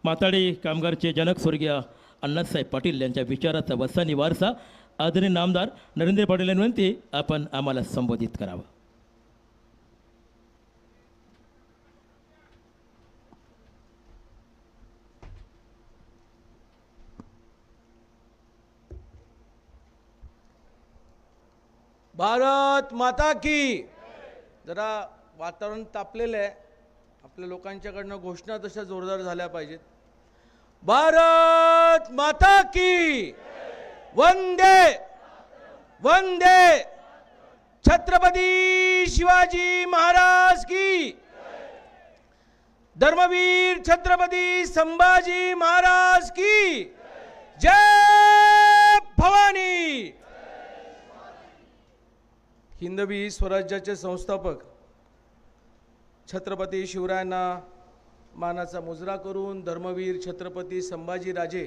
माथाडी कामगारचे जनक स्वर्गीय अण्णासाहेब पाटील यांच्या विचाराचा वसानी वारसा आदरणीय नामदार नरेंद्र पाटील यांना विनंती, आपण आम्हाला संबोधित करावं. भारत माता की. जरा वातावरण तापलेलं आहे, आपल्या लोकांच्याकडनं घोषणा तशा जोरदार झाल्या पाहिजेत. भारत माता की. वंदे वंदे. छत्रपती शिवाजी महाराज की. धर्मवीर छत्रपती संभाजी महाराज की जय भवानी. हिंदवी स्वराज्याचे संस्थापक छत्रपती शिवरायांना मानाचा मुजरा करून धर्मवीर छत्रपती संभाजीराजे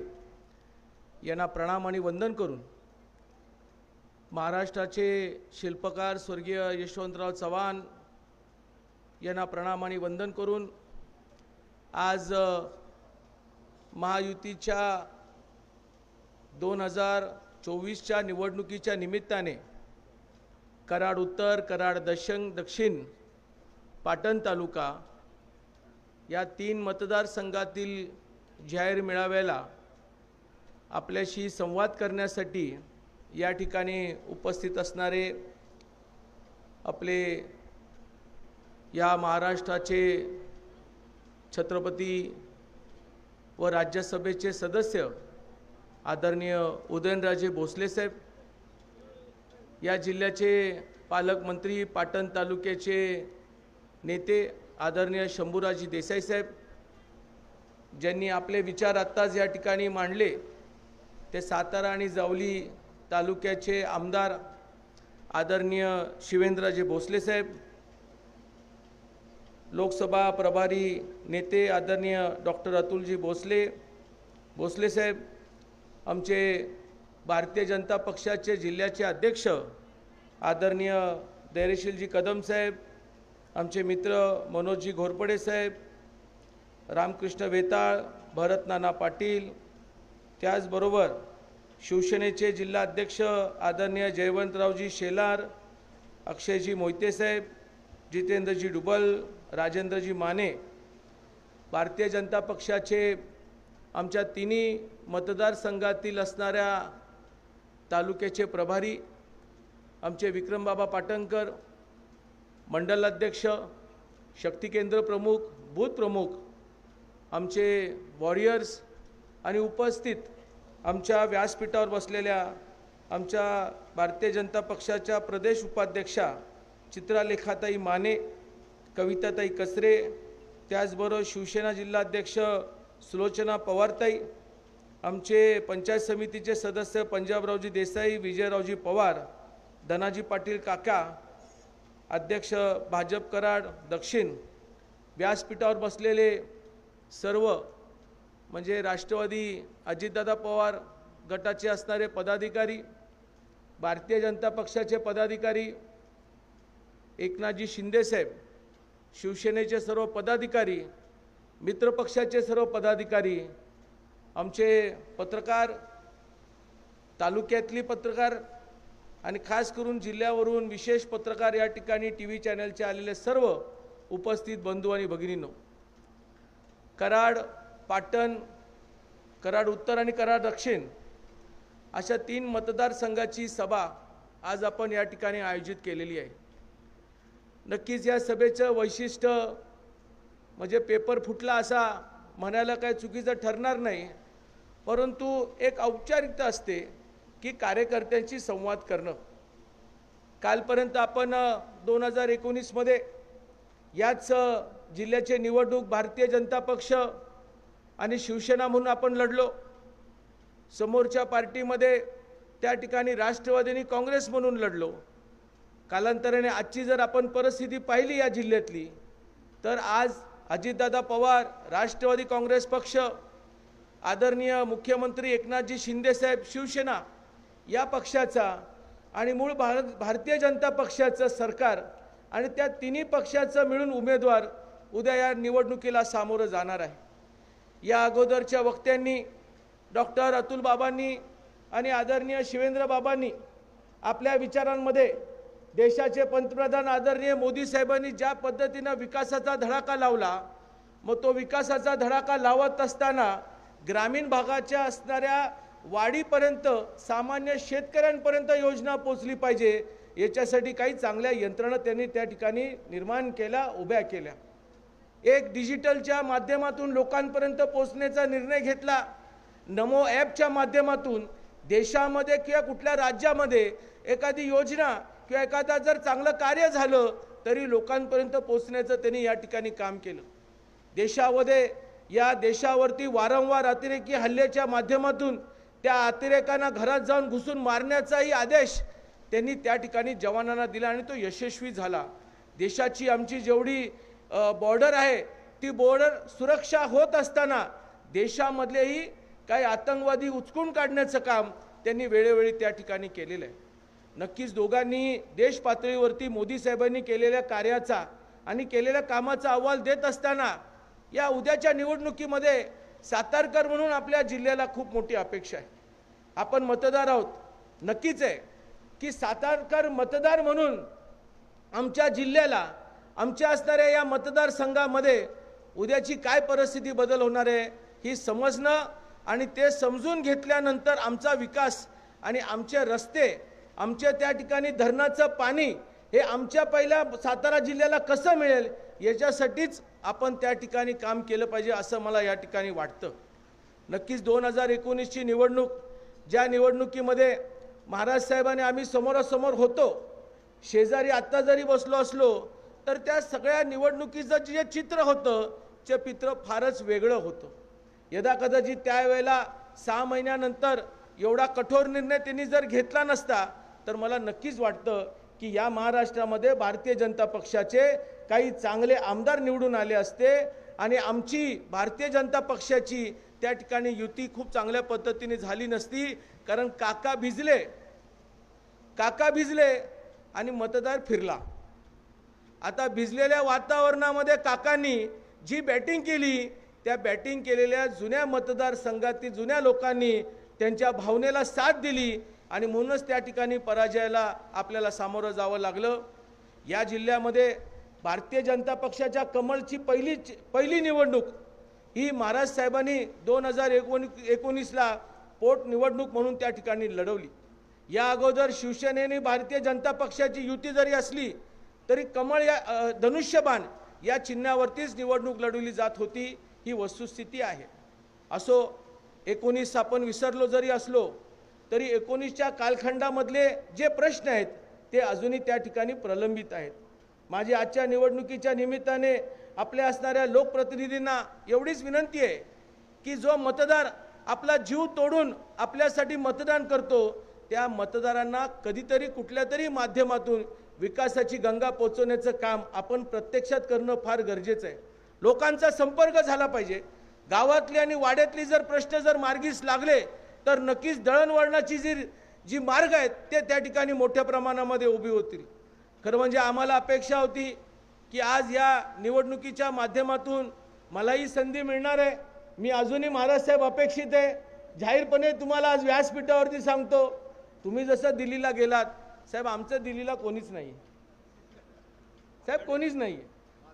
यांना प्रणाम आणि वंदन करून महाराष्ट्राचे शिल्पकार स्वर्गीय यशवंतराव चव्हाण यांना प्रणाम आणि वंदन करून आज महायुतीच्या 2024च्या निवडणुकीच्या निमित्ताने कराड उत्तर, कराड दक्षिण, पाटण तालुका या 3 मतदारसंघातील जाहीर मेळाव्याला आपल्याशी संवाद करण्यासाठी या ठिकाणी उपस्थित असणारे आपले या महाराष्ट्राचे छत्रपती व राज्यसभेचे सदस्य आदरणीय उदयनराजे भोसले साहेब, या जिल्ह्याचे पालकमंत्री, पाटण तालुक्याचे नेते आदरणीय शंभूराजी देसाई साहेब, ज्यांनी आपले विचार आत्ताच या ठिकाणी मांडले, ते सातारा आणि जावली तालुक्याचे आमदार आदरणीय शिवेंद्रराजे भोसले साहेब, लोकसभा प्रभारी नेते आदरणीय डॉक्टर अतुलजी भोसले साहेब, आमचे भारतीय जनता पक्षाचे जिल्ह्याचे अध्यक्ष आदरणीय धैर्यशीलजी कदम साहेब, आमचे मित्र मनोजजी घोरपडे साहेब, रामकृष्ण वेताळ, भरत नाना पाटील, त्याचबरोबर शिवसेनेचे जिल्हा अध्यक्ष आदरणीय जयवंतरावजी शेलार, अक्षयजी मोहिते साहेब, जितेंद्रजी डुबल, राजेंद्रजी माने, भारतीय जनता पक्षाचे आमच्या 3 मतदारसंघातील असणाऱ्या तालुक्याचे प्रभारी आमचे विक्रमबाबा पाटणकर, मंडल अध्यक्ष, शक्ती केंद्र प्रमुख, बूथ प्रमुख, आमचे वॉरियर्स आणि उपस्थित आमच्या व्यासपीठावर बसलेल्या आमच्या भारतीय जनता पक्षाच्या प्रदेश उपाध्यक्षा चित्रालेखाताई माने, कविताताई कचरे, त्याचबरोबर शिवसेना जिल्हाध्यक्ष सुलोचना पवारताई, आमचे पंचायत समितीचे सदस्य पंजाबरावजी देसाई, विजयरावजी पवार, धनाजी पाटील काका, अध्यक्ष भाजप कराड दक्षिण, व्यासपीठावर बसलेले सर्व म्हणजे राष्ट्रवादी अजितदादा पवार गटाचे असणारे पदाधिकारी, भारतीय जनता पक्षाचे पदाधिकारी, एकनाथजी शिंदे साहेब, शिवसेनेचे सर्व पदाधिकारी, मित्रपक्षाचे सर्व पदाधिकारी, आमचे पत्रकार, तालुक्यातली पत्रकार आणि खास करून जिल्ह्यावरून विशेष पत्रकार, या ठिकाणी TV चॅनलचे आलेले सर्व उपस्थित बंधू आणि भगिनींनो, कराड, पाटण, कराड उत्तर आणि कराड दक्षिण अशा 3 मतदारसंघाची सभा आज आपण या ठिकाणी आयोजित केलेली आहे. नक्कीच या सभेचं वैशिष्ट्य म्हणजे पेपर फुटला असा म्हणायला काही चुकीचं ठरणार नाही, परंतु एक औपचारिकता असते की कार्यकर्त्यांशी संवाद करणं. कालपर्यंत आपण 2019 मध्ये याच जिल्ह्याचे निवडणूक भारतीय जनता पक्ष आणि शिवसेना म्हणून आपण लढलो. समोरच्या पार्टीमध्ये त्या ठिकाणी राष्ट्रवादी काँग्रेस म्हणून लढलो. कालांतराने आजची जर आपण परिस्थिती पाहिली या जिल्ह्यातली, तर आज अजितदादा पवार, राष्ट्रवादी काँग्रेस पक्ष, आदरणीय मुख्यमंत्री एकनाथजी शिंदे साहेब, शिवसेना या पक्षाचा आणि मूळ भारतीय जनता पक्षाचं सरकार आणि त्या 3 पक्षाचं मिळून उमेदवार उद्या या निवडणुकीला सामोरं जाणार आहे. या अगोदरच्या वक्त्यांनी डॉक्टर अतुल बाबांनी आणि आदरणीय शिवेंद्र बाबांनी आपल्या विचारांमध्ये देशाचे पंतप्रधान आदरणीय मोदी साहेबांनी ज्या पद्धतीनं विकासाचा धडाका लावला, मग तो विकासाचा धडाका लावत असताना ग्रामीण भागाच्या असणाऱ्या वाडीपर्यंत सामान्य शेतकऱ्यांपर्यंत योजना पोचली पाहिजे, याच्यासाठी काही चांगल्या यंत्रणा त्यांनी त्या ठिकाणी निर्माण केल्या, उभ्या केल्या. एक डिजिटलच्या माध्यमातून लोकांपर्यंत पोहोचण्याचा निर्णय घेतला. नमो ॲपच्या माध्यमातून देशामध्ये किंवा कुठल्या राज्यामध्ये एखादी योजना किंवा एखादा जर चांगलं कार्य झालं तरी लोकांपर्यंत पोहोचण्याचं त्यांनी या ठिकाणी काम केलं. देशामध्ये या देशावरती वारंवार अतिरेकी हल्ल्याच्या माध्यमातून त्या अतिरेकांना घरात जाऊन घुसून मारण्याचाही आदेश त्यांनी त्या ठिकाणी जवानांना दिला आणि तो यशस्वी झाला. देशाची आमची जेवढी बॉर्डर आहे ती बॉर्डर सुरक्षा होत असताना देशामधलेही काही आतंकवादी उचकून काढण्याचं काम त्यांनी वेळोवेळी त्या ठिकाणी केलेलं आहे. नक्कीच दोघांनी देश पातळीवरती मोदी साहेबांनी केलेल्या कार्याचा आणि केलेल्या कामाचा अहवाल देत असताना या उद्याच्या निवडणुकीमध्ये सातारकर म्हणून आपल्या जिल्ह्याला खूप मोठी अपेक्षा आहे. आपण मतदार आहोत, नक्कीच आहे की सातारकर मतदार म्हणून आमच्या जिल्ह्याला, आमच्या असणाऱ्या या मतदारसंघामध्ये उद्याची काय परिस्थिती बदल होणार आहे ही समजणं आणि ते समजून घेतल्यानंतर आमचा विकास आणि आमचे रस्ते, आमच्या त्या ठिकाणी धरणाचं पाणी हे आमच्या पहिल्या सातारा जिल्ह्याला कसं मिळेल याच्यासाठीच आपण त्या ठिकाणी काम केलं पाहिजे असं मला या ठिकाणी वाटतं. नक्कीच 2019ची निवडणूक, ज्या निवडणुकीमध्ये महाराज साहेबांनी आम्ही समोरासमोर होतो, शेजारी आत्ता जरी बसलो असलो तर त्या सगळ्या निवडणुकीचं जे चित्र होतं ते चित्र फारच वेगळं होतं. यदाकदाचित त्यावेळेला 6 महिन्यानंतर एवढा कठोर निर्णय त्यांनी जर घेतला नसता तर मला नक्कीच वाटतं की या महाराष्ट्रामध्ये भारतीय जनता पक्षाचे काही चांगले आमदार निवडून आले असते आणि आमची भारतीय जनता पक्षाची त्या ठिकाणी युती खूप चांगल्या पद्धतीने झाली नसती. कारण काका भिजले आणि मतदार फिरला. आता भिजलेल्या वातावरणामध्ये काकांनी जी बॅटिंग केली त्या बॅटिंग केलेल्या जुन्या मतदारसंघातील जुन्या लोकांनी त्यांच्या भावनेला साथ दिली आणि म्हणूनच त्या ठिकाणी पराजयाला आपल्याला सामोरं जावं लागलं. या जिल्ह्यामध्ये भारतीय जनता पक्षाच्या कमळची पहिली निवडणूक ही महाराज साहेबांनी 2019ला पोट निवडणूक म्हणून त्या ठिकाणी लढवली. या अगोदर शिवसेनेने भारतीय जनता पक्षाची युती जरी असली तरी कमळ या धनुष्यबाण या चिन्हावरतीच निवडणूक लढवली जात होती, ही वस्तुस्थिती आहे. असो, 19 आपण विसरलो जरी असलो तरी 19च्या कालखंडामधले जे प्रश्न आहेत ते अजूनही त्या ठिकाणी प्रलंबित आहेत. माझी आजच्या निवडणुकीच्या निमित्ताने आपल्या असणाऱ्या लोकप्रतिनिधींना एवढीच विनंती आहे की जो मतदार आपला जीव तोडून आपल्यासाठी मतदान करतो त्या मतदारांना कधीतरी कुठल्या तरी माध्यमातून विकासाची गंगा पोचवण्याचं काम आपण प्रत्यक्षात करणं फार गरजेचं आहे. लोकांचा संपर्क झाला पाहिजे. गावातली आणि वाड्यातली जर प्रश्न जर मार्गीस लागले तर नक्कीच दळणवळणाची जी मार्ग आहेत ते त्या ठिकाणी मोठ्या प्रमाणामध्ये उभी होतील. खरं म्हणजे आम्हाला अपेक्षा होती की आज या निवडणुकीच्या माध्यमातून मलाही संधी मिळणार आहे. मी अजूनही महाराज साहेब अपेक्षित आहे. जाहीरपणे तुम्हाला आज व्यासपीठावरती सांगतो, तुम्ही जसं दिल्लीला गेलात साहेब, आमचं दिल्लीला कोणीच नाही साहेब, कोणीच नाही.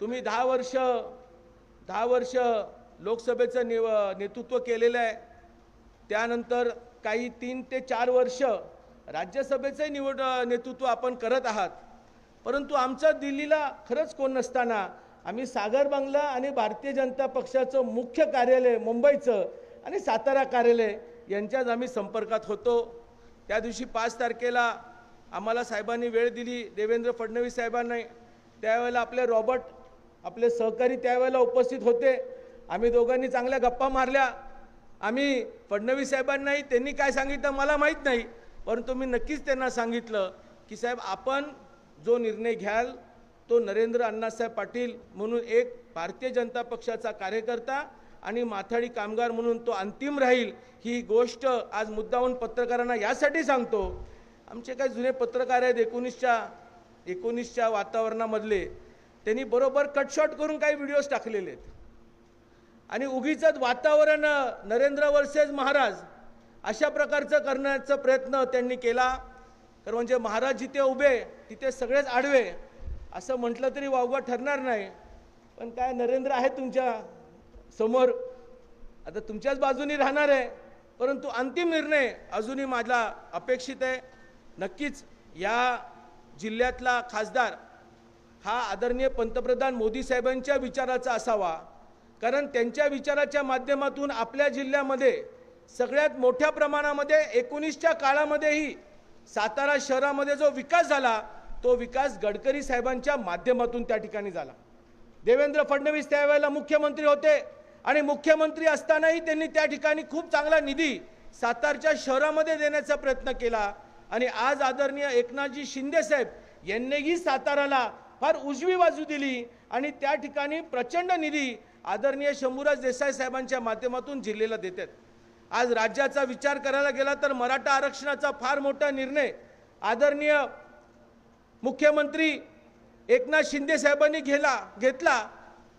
तुम्ही 10 वर्ष लोकसभेचं नेतृत्व केलेलं आहे. त्यानंतर काही 3 ते 4 वर्ष राज्यसभेचं नेतृत्व आपण करत आहात. परंतु आमचं दिल्लीला खरंच कोण नसताना आम्ही सागर बांगला आणि भारतीय जनता पक्षाचं मुख्य कार्यालय मुंबईचं आणि सातारा कार्यालय यांच्यात आम्ही संपर्कात होतो. त्या दिवशी 5 तारखेला आम्हाला साहेबांनी वेळ दिली, देवेंद्र फडणवीस साहेबांनी. त्यावेळेला आपले सहकारी त्यावेळेला उपस्थित होते. आम्ही दोघांनी चांगल्या गप्पा मारल्या. आम्ही फडणवीस साहेबांनाही त्यांनी काय सांगितलं मला माहीत नाही, परंतु मी नक्कीच त्यांना सांगितलं की साहेब, आपण जो निर्णय घ्याल तो नरेंद्र अण्णासाहेब पाटील म्हणून एक भारतीय जनता पक्षाचा कार्यकर्ता आणि माथाडी कामगार म्हणून तो अंतिम राहील. ही गोष्ट आज मुद्दाहून पत्रकारांना यासाठी सांगतो, आमचे काही जुने पत्रकार आहेत 19च्या वातावरणामधले, त्यांनी बरोबर कटशॉट करून काही व्हिडिओज टाकलेले आहेत आणि उगीच वातावरण नरेंद्र वर्सेस महाराज अशा प्रकारचं करण्याचा प्रयत्न त्यांनी केला. तर म्हणजे महाराज जिथे उभे तिथे सगळेच आडवे असं म्हटलं तरी वावगं ठरणार नाही. पण काय नरेंद्र आहे तुमच्या समोर, आता तुमच्याच बाजूनी राहणार आहे. परंतु अंतिम निर्णय अजूनही माझा अपेक्षित आहे. नक्कीच या जिल्ह्यातला खासदार हा आदरणीय पंतप्रधान मोदी साहेबांच्या विचाराचा असावा, कारण त्यांच्या विचाराच्या माध्यमातून आपल्या जिल्ह्यामध्ये सगळ्यात मोठ्या प्रमाणामध्ये 19च्या काळामध्येही सातारा शहरामध्ये जो विकास झाला तो विकास गडकरी साहेबांच्या माध्यमातून त्या ठिकाणी झाला. देवेंद्र फडणवीस त्यावेळेला मुख्यमंत्री होते आणि मुख्यमंत्री असतानाही त्यांनी त्या ठिकाणी खूप चांगला निधी सातारच्या शहरामध्ये देण्याचा प्रयत्न केला. आणि आज आदरणीय एकनाथजी शिंदे साहेब यांनीही साताराला फार उजवी बाजू दिली आणि त्या ठिकाणी प्रचंड निधी आदरणीय शंभूराज देसाई साहेबांच्या माध्यमातून जिल्ह्याला देतात. आज राज्याचा विचार करायला गेला तर मराठा आरक्षणाचा फार मोठा निर्णय आदरणीय मुख्यमंत्री एकनाथ शिंदे साहेबांनी घेतला.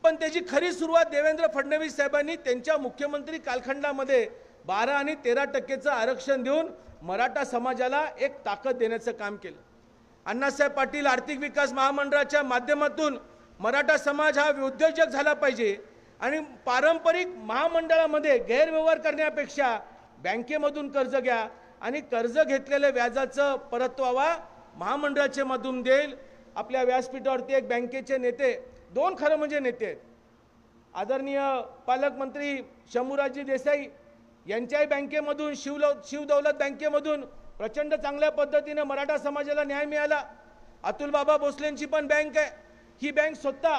पण त्याची खरी सुरुवात देवेंद्र फडणवीस साहेबांनी त्यांच्या मुख्यमंत्री कालखंडामध्ये 12 आणि 13% आरक्षण देऊन मराठा समाजाला एक ताकद देण्याचं काम केलं. अण्णासाहेब पाटील आर्थिक विकास महामंडळाच्या माध्यमातून मराठा समाज हा उद्योजक झाला पाहिजे आणि पारंपरिक महामंडळामध्ये गैरव्यवहार करण्यापेक्षा बँकेमधून कर्ज घ्या आणि कर्ज घेतलेल्या व्याजाचं परतवावा महामंडळाच्या मधून देईल. आपल्या व्यासपीठावरती एक बँकेचे नेते, दोन खरं म्हणजे नेते आहेत, आदरणीय पालकमंत्री शंभूराजी देसाई यांच्याही बँकेमधून शिवदौलत बँकेमधून प्रचंड चांगल्या पद्धतीने मराठा समाजाला न्याय मिळाला. अतुल बाबा भोसलेंची पण बँक आहे. ही बँक स्वतः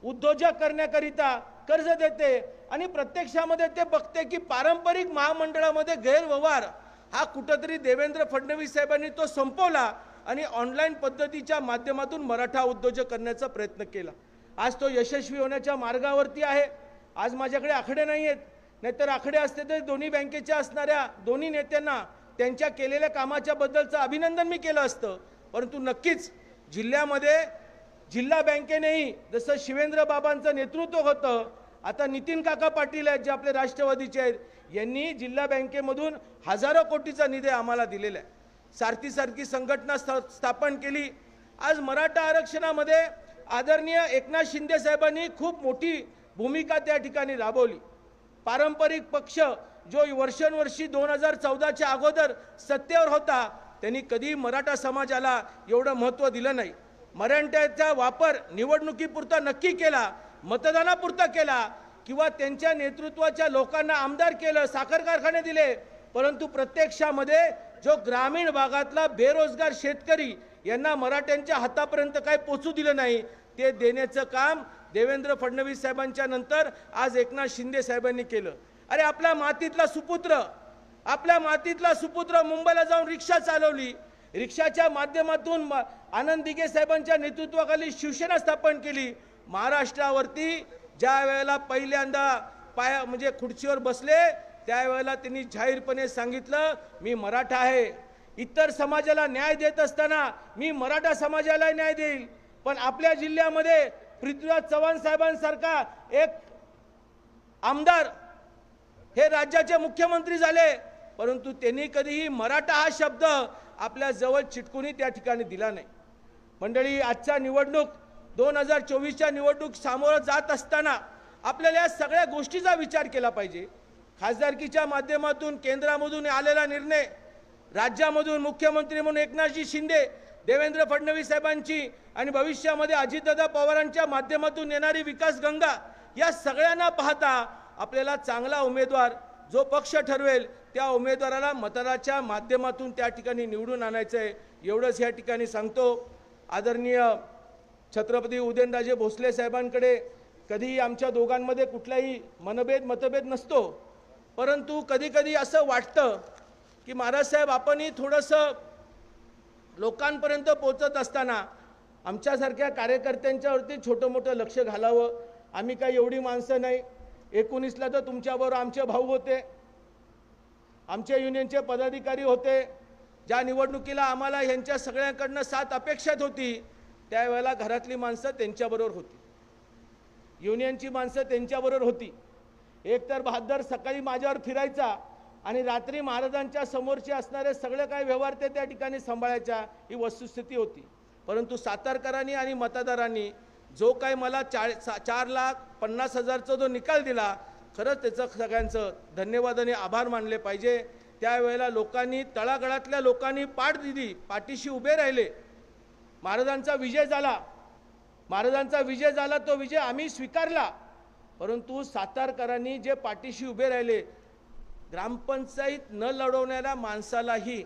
उद्योजक करण्याकरिता कर्ज देते आणि प्रत्यक्षामध्ये ते बघते की पारंपरिक महामंडळामध्ये गैरव्यवहार हा कुठंतरी देवेंद्र फडणवीस साहेबांनी तो संपवला आणि ऑनलाईन पद्धतीच्या माध्यमातून मराठा उद्योजक करण्याचा प्रयत्न केला. आज तो यशस्वी होण्याच्या मार्गावरती आहे. आज माझ्याकडे आकडे नाही आहेत, नाहीतर आकडे असते तर दोन्ही बँकेच्या असणाऱ्या दोन्ही नेत्यांना त्यांच्या केलेल्या कामाच्या बद्दलचं अभिनंदन मी केलं असतं. परंतु नक्कीच जिल्ह्यामध्ये जिल्हा बँकेनेही जसं शिवेंद्र बाबांचं नेतृत्व होतं, आता नितीन काका पाटील आहेत जे आपले राष्ट्रवादीचे आहेत, यांनी जिल्हा बँकेमधून हजारो कोटीचा निधी आम्हाला दिलेला आहे. सारखी संघटना स्थापन केली. आज मराठा आरक्षणामध्ये आदरणीय एकनाथ शिंदे साहेबांनी खूप मोठी भूमिका त्या ठिकाणी राबवली. पारंपरिक पक्ष जो वर्षानुवर्षी 2014च्या अगोदर सत्तेवर होता त्यांनी कधी मराठा समाजाला एवढं महत्त्व दिलं नाही. मराठ्याचा वापर निवडणुकीपुरता नक्की केला, मतदानापुरता केला किंवा त्यांच्या नेतृत्वाच्या लोकांना आमदार केलं, साखर कारखाने दिले. परंतु प्रत्यक्षामध्ये जो ग्रामीण भागातला बेरोजगार शेतकरी यांना मराठ्यांच्या हातापर्यंत काय पोचू दिलं नाही, ते देण्याचं काम देवेंद्र फडणवीस साहेबांच्या नंतर आज एकनाथ शिंदे साहेबांनी केलं. अरे आपल्या मातीतला सुपुत्र मुंबईला जाऊन रिक्षा चालवली. रिक्षाच्या माध्यमातून आनंद दिघे साहेबांच्या नेतृत्वाखाली शिवसेना स्थापन केली. महाराष्ट्रावरती ज्या वेळेला पहिल्यांदा म्हणजे खुर्चीवर बसले त्यावेळेला त्यांनी जाहीरपणे सांगितलं मी मराठा आहे. इतर समाजाला न्याय देत असताना मी मराठा समाजाला न्याय देईल. पण आपल्या जिल्ह्यामध्ये पृथ्वीराज चव्हाण साहेबांसारखा एक आमदार हे राज्याचे मुख्यमंत्री झाले, परंतु त्यांनी कधीही मराठा हा शब्द आपल्या जवळ चिटकूनही त्या ठिकाणी दिला नाही. मंडळी, आजच्या निवडणूक 2024च्या निवडणूक सामोरं जात असताना आपल्याला या सगळ्या गोष्टीचा विचार केला पाहिजे. खासदारकीच्या माध्यमातून केंद्रामधून आलेला निर्णय, राज्यामधून मुख्यमंत्री म्हणून एकनाथजी शिंदे, देवेंद्र फडणवीस साहेबांची आणि भविष्यामध्ये अजितदादा पवारांच्या माध्यमातून येणारी विकास गंगा, या सगळ्यांना पाहता आपल्याला चांगला उमेदवार जो पक्ष ठरवेल त्या उमेदवाराला मतदानाच्या माध्यमातून त्या ठिकाणी निवडून आणायचं आहे. एवढंच या ठिकाणी सांगतो. आदरणीय छत्रपती उदयनराजे भोसले साहेबांकडे कधीही आमच्या दोघांमध्ये कुठलाही मतभेद नसतो, परंतु कधी असं वाटतं की महाराज साहेब आपणही थोडंसं लोकांपर्यंत पोहोचत असताना आमच्यासारख्या कार्यकर्त्यांच्यावरती छोटं मोठं लक्ष घालावं. आम्ही काही एवढी माणसं नाही. 19ला तर तुमच्याबरोबर आमचे भाऊ होते, आमच्या युनियनचे पदाधिकारी होते. ज्या निवडणुकीला आम्हाला ह्यांच्या सगळ्यांकडनं साथ अपेक्षित होती त्यावेळेला घरातली माणसं त्यांच्याबरोबर होती, युनियनची माणसं त्यांच्याबरोबर होती. एकतर बहादर सकाळी माझ्यावर फिरायचा आणि रात्री महाराजांच्या समोरचे असणारे सगळे काही व्यवहार ते त्या ठिकाणी सांभाळायच्या, ही वस्तुस्थिती होती. परंतु सातारकरांनी आणि मतदारांनी जो काही मला 4,50,000चा जो निकाल दिला, खरंच त्याचं सगळ्यांचं धन्यवाद आणि आभार मानले पाहिजे. त्यावेळेला लोकांनी, तळागाळातल्या लोकांनी पाठ दिली, पाठीशी उभे राहिले. महाराजांचा विजय झाला, तो विजय आम्ही स्वीकारला. परंतु सातारकरांनी जे पाठीशी उभे राहिले, ग्रामपंचायत न लढवणाऱ्या माणसालाही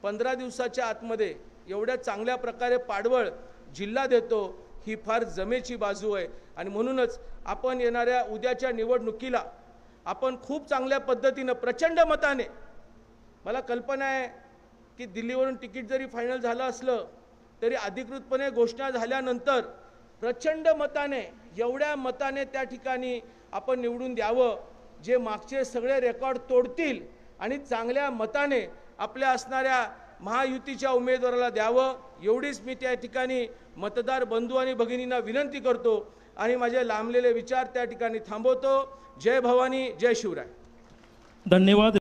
15 दिवसाच्या आतमध्ये एवढ्या चांगल्या प्रकारे पाडवळ जिल्हा देतो, ही फार जमेची बाजू आहे. आणि म्हणूनच आपण येणाऱ्या उद्याच्या निवडणुकीला आपण खूप चांगल्या पद्धतीनं प्रचंड मताने, मला कल्पना आहे की दिल्लीवरून तिकीट जरी फायनल झालं असलं तरी अधिकृतपणे घोषणा झाल्यानंतर प्रचंड मताने, एवढ्या मताने त्या ठिकाणी आपण निवडून द्यावं, जे मागचे सगळे रेकॉर्ड तोडतील आणि चांगल्या मताने आपल्या असणाऱ्या महायुतीच्या उमेदवाराला द्यावं, एवढीच मी त्या ठिकाणी मतदार बंधू आणि भगिनींना विनंती करतो आणि माझे लांबलेले विचार त्या ठिकाणी थांबवतो. जय भवानी, जय शिवराय. धन्यवाद.